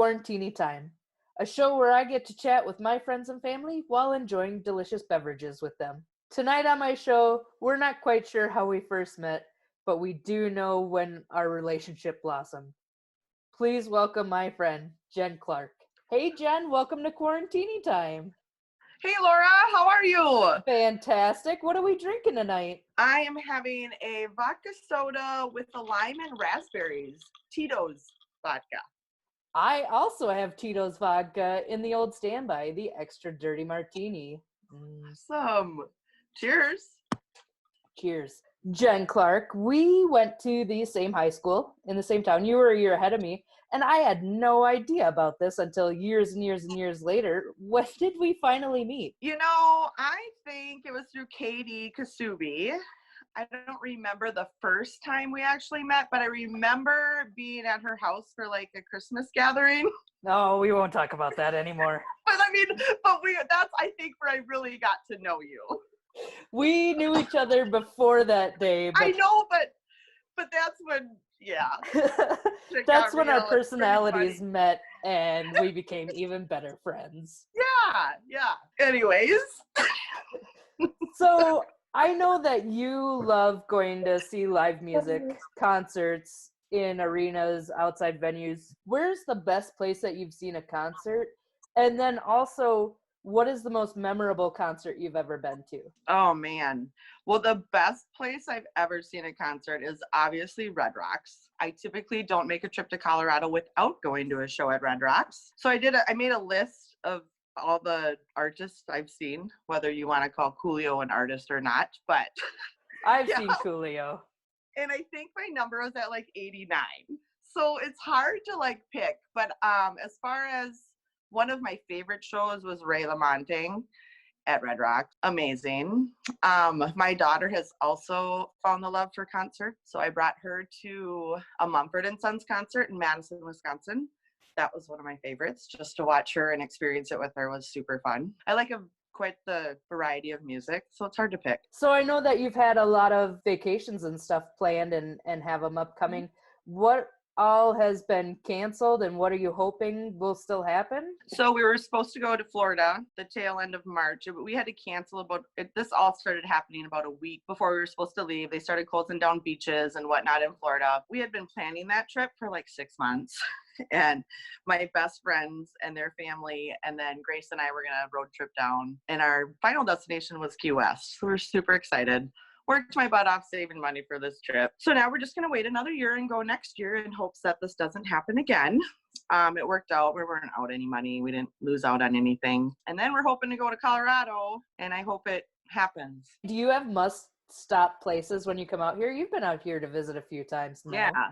Quarantini Time, a show where I get to chat with my friends and family while enjoying delicious beverages with them. Tonight on my show, we're not quite sure how we first met, but we do know when our relationship blossomed. Please welcome my friend, Jen Clark. Hey Jen, welcome to Quarantini Time. Hey Laura, how are you? Fantastic. What are we drinking tonight? I am having a vodka soda with a lime and raspberries. Tito's vodka. I also have Tito's vodka in the old standby, the Extra Dirty Martini. Awesome. Cheers. Cheers. Jen Clark, we went to the same high school in the same town. You were a year ahead of me, and I had no idea about this until years and years and years later. When did we finally meet? You know, I think it was through Katie Kasubi. I don't remember the first time we actually met, but I remember being at her house for like a Christmas gathering. No, we won't talk about that anymore. That's I think where I really got to know you. We knew each other before that day. I know, but that's when, yeah. That's when our personalities met and we became even better friends. Yeah. Anyways. So I know that you love going to see live music, concerts in arenas, outside venues. Where's the best place that you've seen a concert? And then also, what is the most memorable concert you've ever been to? Oh, man. Well, the best place I've ever seen a concert is obviously Red Rocks. I typically don't make a trip to Colorado without going to a show at Red Rocks. So I made a list of all the artists I've seen, whether you want to call Coolio an artist or not, but I've seen Coolio. And I think my number was at like 89. So it's hard to like pick, but as far as one of my favorite shows was Ray LaMontagne at Red Rock. Amazing. My daughter has also found the love for concerts, so I brought her to a Mumford & Sons concert in Madison, Wisconsin. That was one of my favorites. Just to watch her and experience it with her was super fun. I like quite the variety of music, so it's hard to pick. So I know that you've had a lot of vacations and stuff planned and have them upcoming. What all has been canceled and what are you hoping will still happen? So we were supposed to go to Florida the tail end of March, but we had to cancel this all started happening about a week before we were supposed to leave. They started closing down beaches and whatnot in Florida. We had been planning that trip for like 6 months. And my best friends and their family, and then Grace and I were going to road trip down. And our final destination was Key West. So we're super excited. Worked my butt off saving money for this trip. So now we're just going to wait another year and go next year in hopes that this doesn't happen again. It worked out. We weren't out any money. We didn't lose out on anything. And then we're hoping to go to Colorado, and I hope it happens. Do you have must-stop places when you come out here? You've been out here to visit a few times now. Yeah.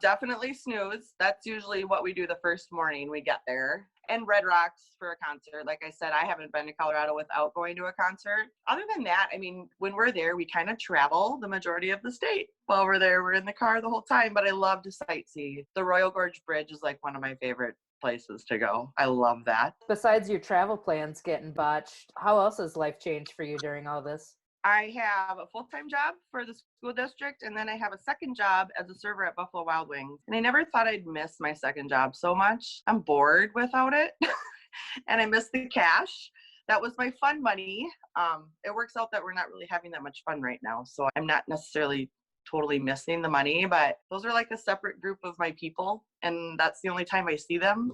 Definitely Snooze. That's usually what we do the first morning we get there. And Red Rocks for a concert. Like I said, I haven't been to Colorado without going to a concert. Other than that, I mean, when we're there, we kind of travel the majority of the state. While we're there, we're in the car the whole time, but I love to sightsee. The Royal Gorge Bridge is like one of my favorite places to go. I love that. Besides your travel plans getting botched, how else has life changed for you during all this? I have a full-time job for the school district, and then I have a second job as a server at Buffalo Wild Wings. And I never thought I'd miss my second job so much. I'm bored without it, and I miss the cash. That was my fun money. It works out that we're not really having that much fun right now, so I'm not necessarily totally missing the money, but those are like a separate group of my people, and that's the only time I see them.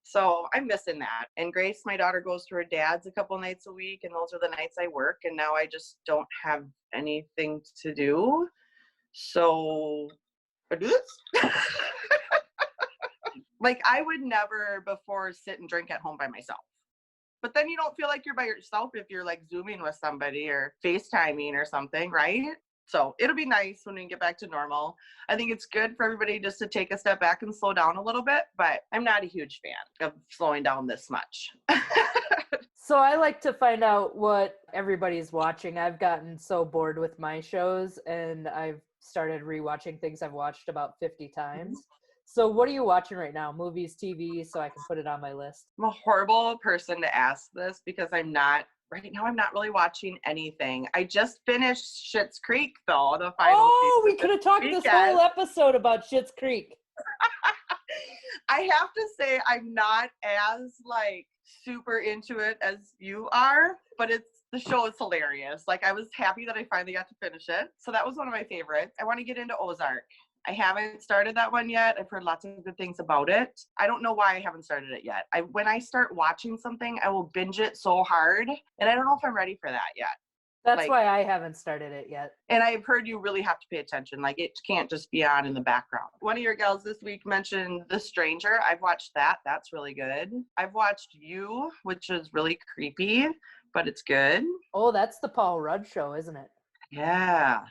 So I'm missing that. And Grace, my daughter, goes to her dad's a couple nights a week, and those are the nights I work, and now I just don't have anything to do. So I do this. Like, I would never before sit and drink at home by myself. But then you don't feel like you're by yourself if you're like Zooming with somebody or FaceTiming or something, right? So it'll be nice when we get back to normal. I think it's good for everybody just to take a step back and slow down a little bit, but I'm not a huge fan of slowing down this much. So I like to find out what everybody's watching. I've gotten so bored with my shows, and I've started rewatching things I've watched about 50 times. So what are you watching right now? Movies, TV, so I can put it on my list. I'm a horrible person to ask this because right now I'm not really watching anything. I just finished Schitt's Creek, though, the final season. We could have talked this whole episode about Schitt's Creek. I have to say I'm not as like super into it as you are, but the show is hilarious. Like I was happy that I finally got to finish it. So that was one of my favorites. I want to get into Ozark. I haven't started that one yet. I've heard lots of good things about it. I don't know why I haven't started it yet. When I start watching something, I will binge it so hard, and I don't know if I'm ready for that yet. That's why I haven't started it yet. And I've heard you really have to pay attention. Like it can't just be on in the background. One of your gals this week mentioned The Stranger. I've watched that. That's really good. I've watched You, which is really creepy, but it's good. Oh, that's the Paul Rudd show, isn't it? Yeah.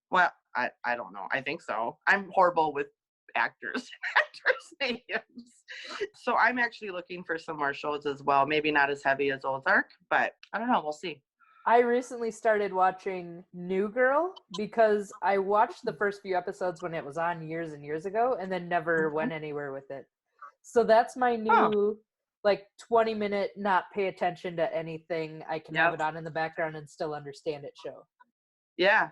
Well, I don't know. I think so. I'm horrible with actors names. So I'm actually looking for some more shows as well. Maybe not as heavy as Ozark, but I don't know. We'll see. I recently started watching New Girl because I watched the first few episodes when it was on years and years ago and then never went anywhere with it. So that's my new 20-minute not pay attention to anything. I can have it on in the background and still understand it show. Yeah.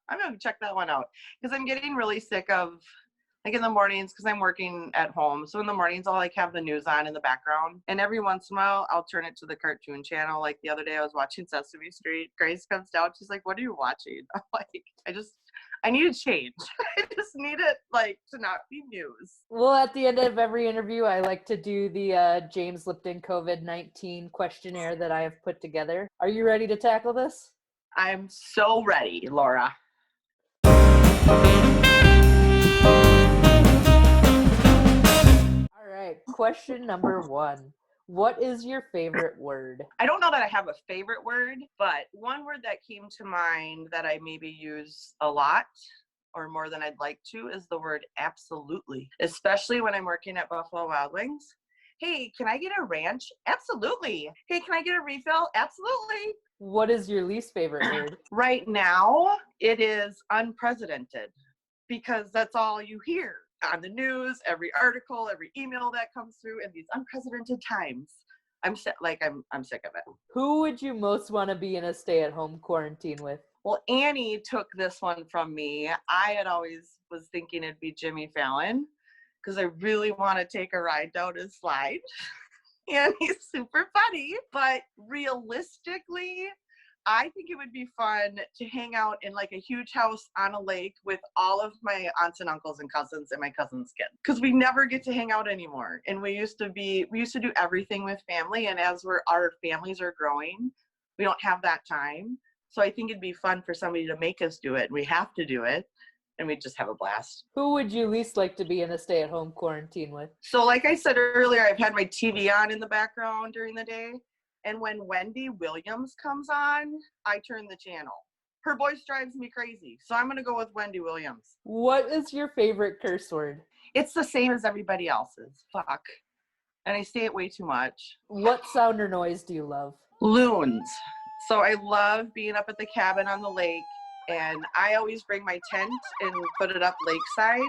I'm going to check that one out because I'm getting really sick of like in the mornings because I'm working at home. So in the mornings, I'll like have the news on in the background. And every once in a while, I'll turn it to the cartoon channel. Like the other day I was watching Sesame Street. Grace comes down. She's like, what are you watching? I'm like, I need to change. I just need it like to not be news. Well, at the end of every interview, I like to do the James Lipton COVID-19 questionnaire that I have put together. Are you ready to tackle this? I'm so ready, Laura. All right, question number 1. What is your favorite word? I don't know that I have a favorite word, but one word that came to mind that I maybe use a lot or more than I'd like to is the word absolutely, especially when I'm working at Buffalo Wild Wings. Hey, can I get a ranch? Absolutely. Hey, can I get a refill? Absolutely. What is your least favorite word? Right now, it is unprecedented because that's all you hear on the news, every article, every email that comes through in these unprecedented times. I'm sick of it. Who would you most want to be in a stay-at-home quarantine with? Well, Annie took this one from me. I had always was thinking it'd be Jimmy Fallon because I really want to take a ride down his slide. And he's super funny, but realistically, I think it would be fun to hang out in like a huge house on a lake with all of my aunts and uncles and cousins and my cousins' kids. Because we never get to hang out anymore. And we used to do everything with family. And as our families are growing, we don't have that time. So I think it'd be fun for somebody to make us do it. We have to do it. And we just have a blast. Who would you least like to be in a stay-at-home quarantine with? So like I said earlier, I've had my TV on in the background during the day. And when Wendy Williams comes on, I turn the channel. Her voice drives me crazy. So I'm going to go with Wendy Williams. What is your favorite curse word? It's the same as everybody else's. Fuck. And I say it way too much. What sound or noise do you love? Loons. So I love being up at the cabin on the lake. And I always bring my tent and put it up lakeside.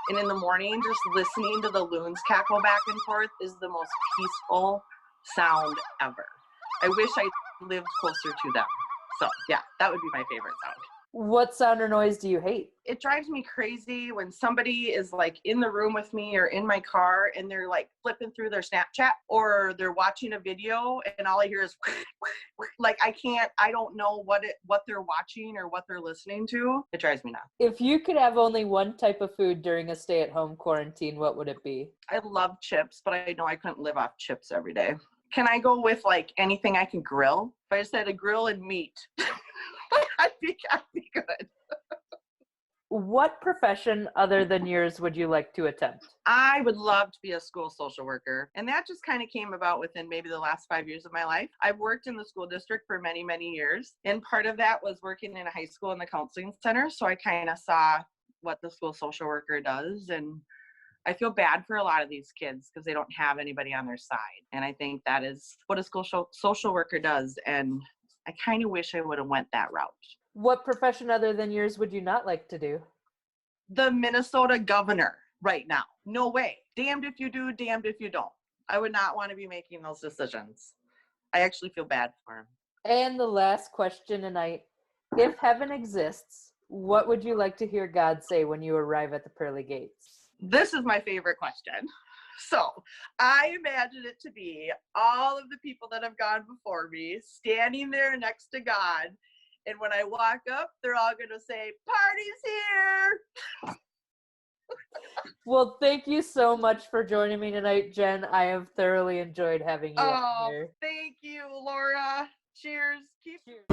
And in the morning, just listening to the loons cackle back and forth is the most peaceful sound ever. I wish I lived closer to them. So yeah, that would be my favorite sound. What sound or noise do you hate? It drives me crazy when somebody is like in the room with me or in my car and they're like flipping through their Snapchat or they're watching a video and all I hear is like I don't know what they're watching or what they're listening to. It drives me nuts. If you could have only one type of food during a stay-at-home quarantine, what would it be? I love chips, but I know I couldn't live off chips every day. Can I go with like anything I can grill? If I just had a grill and meat, I'd be good. What profession other than yours would you like to attempt? I would love to be a school social worker. And that just kind of came about within maybe the last 5 years of my life. I've worked in the school district for many, many years. And part of that was working in a high school in the counseling center. So I kind of saw what the school social worker does. And I feel bad for a lot of these kids because they don't have anybody on their side. And I think that is what a school social worker does. And I kind of wish I would have went that route. What profession other than yours would you not like to do? The Minnesota governor right now. No way. Damned if you do, damned if you don't. I would not want to be making those decisions. I actually feel bad for him. And the last question tonight. If heaven exists, what would you like to hear God say when you arrive at the pearly gates? This is my favorite question. So I imagine it to be all of the people that have gone before me standing there next to God. And when I walk up, they're all going to say, "Party's here." Well, thank you so much for joining me tonight, Jen. I have thoroughly enjoyed having you on here. Thank you, Laura. Cheers. Cheers.